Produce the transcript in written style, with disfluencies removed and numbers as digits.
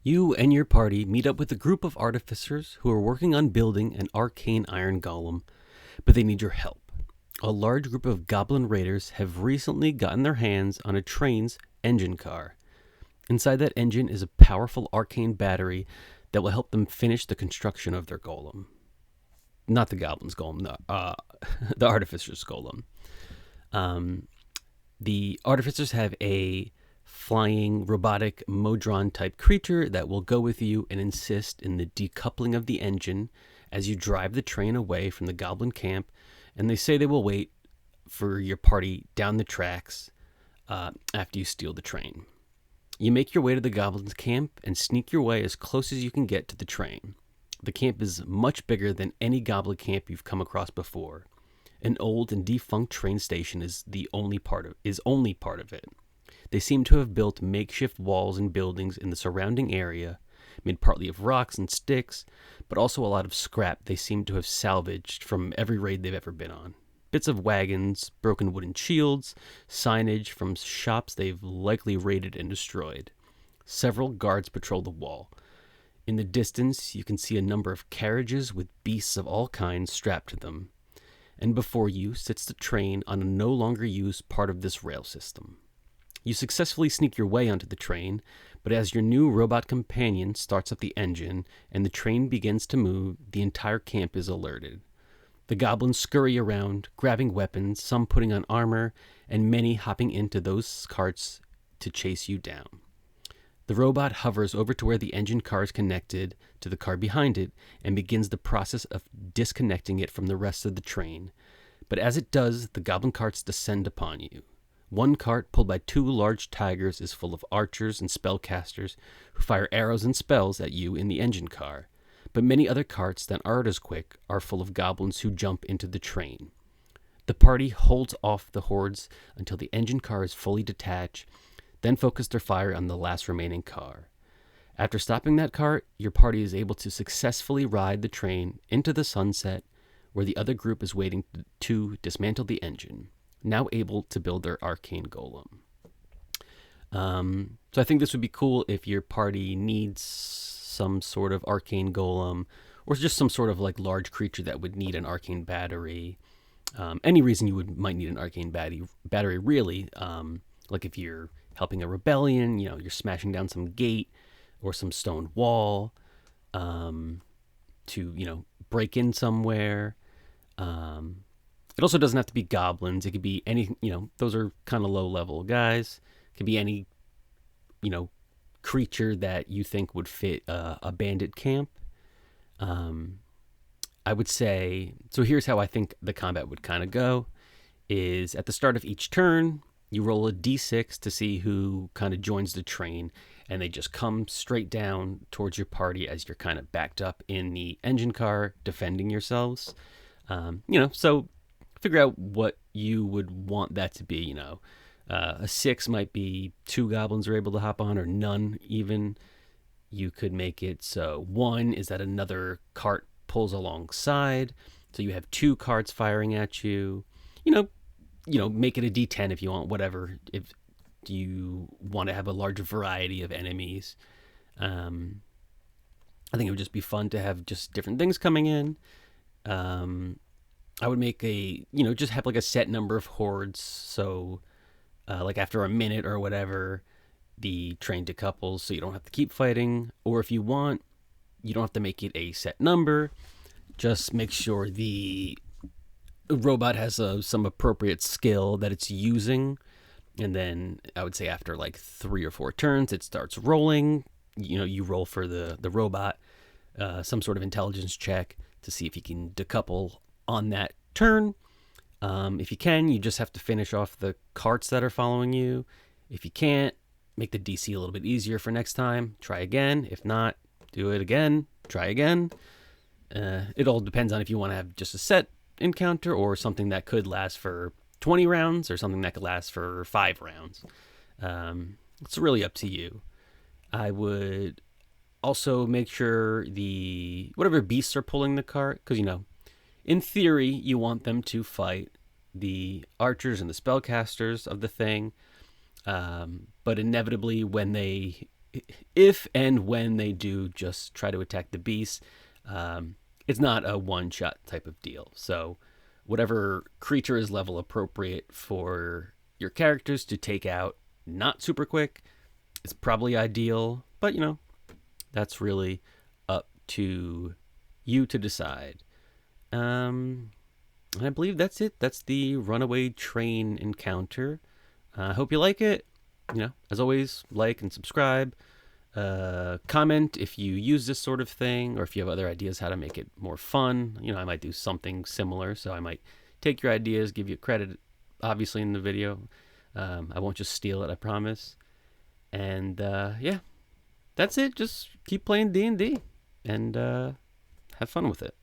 You and your party meet up with a group of artificers who are working on building an arcane iron golem, but they need your help. A large group of goblin raiders have recently gotten their hands on a train's engine car. Inside that engine is a powerful arcane battery that will help them finish the construction of their golem. Not the goblin's golem, the artificer's golem. Um, the artificers have a flying robotic Modron type creature that will go with you and assist in the decoupling of the engine as you drive the train away from the goblin camp, and they say they will wait for your party down the tracks after you steal the train. You make your way to the goblin's camp and sneak your way as close as you can get to the train. The camp is much bigger than any goblin camp you've come across before. An old and defunct train station is only part of it. They seem to have built makeshift walls and buildings in the surrounding area, made partly of rocks and sticks, but also a lot of scrap they seem to have salvaged from every raid they've ever been on. Bits of wagons, broken wooden shields, signage from shops they've likely raided and destroyed. Several guards patrol the wall. In the distance, you can see a number of carriages with beasts of all kinds strapped to them. And before you sits the train on a no longer used part of this rail system. You successfully sneak your way onto the train, but as your new robot companion starts up the engine and the train begins to move, the entire camp is alerted. The goblins scurry around, grabbing weapons, some putting on armor, and many hopping into those carts to chase you down. The robot hovers over to where the engine car is connected to the car behind it and begins the process of disconnecting it from the rest of the train. But as it does, the goblin carts descend upon you. One cart, pulled by two large tigers, is full of archers and spellcasters who fire arrows and spells at you in the engine car. But many other carts that aren't as quick are full of goblins who jump into the train. The party holds off the hordes until the engine car is fully detached, then focus their fire on the last remaining car. After stopping that cart, your party is able to successfully ride the train into the sunset, where the other group is waiting to dismantle the engine, now able to build their arcane golem. So I think this would be cool if your party needs some sort of arcane golem, or just some sort of like large creature that would need an arcane battery. Any reason you might need an arcane battery really. Like if you're helping a rebellion, you're smashing down some gate or some stone wall to, break in somewhere. It also doesn't have to be goblins. It could be any, those are kind of low level guys. It could be any, creature that you think would fit a bandit camp. I would say, so here's how I think the combat would kind of go, is at the start of each turn, you roll a d6 to see who kind of joins the train, and they just come straight down towards your party as you're kind of backed up in the engine car, defending yourselves. So figure out what you would want that to be, a 6 might be 2 goblins are able to hop on, or none even. You could make it so 1 is that another cart pulls alongside, so you have 2 carts firing at you. Make it a d10 if you want, whatever, if you want to have a large variety of enemies. I think it would just be fun to have just different things coming in. I would make just have like a set number of hordes, so like after a minute or whatever, the train decouples, so you don't have to keep fighting. Or if you want, you don't have to make it a set number. Just make sure the robot has some appropriate skill that it's using, and then I would say after like 3 or 4 turns, it starts rolling. You roll for the robot some sort of intelligence check to see if you can decouple on that turn. If you can, you just have to finish off the carts that are following you. If you can't, make the DC a little bit easier for next time. Try again. If not, do it again. Try again. It all depends on if you want to have just a set encounter or something that could last for 20 rounds or something that could last for 5 rounds. It's really up to you. I would also make sure whatever beasts are pulling the cart, because in theory you want them to fight the archers and the spellcasters of the thing, but inevitably when they if and when they do just try to attack the beast, it's not a one-shot type of deal. So whatever creature is level appropriate for your characters to take out not super quick is probably ideal, but that's really up to you to decide. I believe that's it. That's the Runaway train encounter. I hope you like it. As always, like and subscribe. Comment if you use this sort of thing, or if you have other ideas how to make it more fun. I might do something similar, so I might take your ideas, give you credit, obviously, in the video. I won't just steal it, I promise. And yeah, that's it. Just keep playing D&D and have fun with it.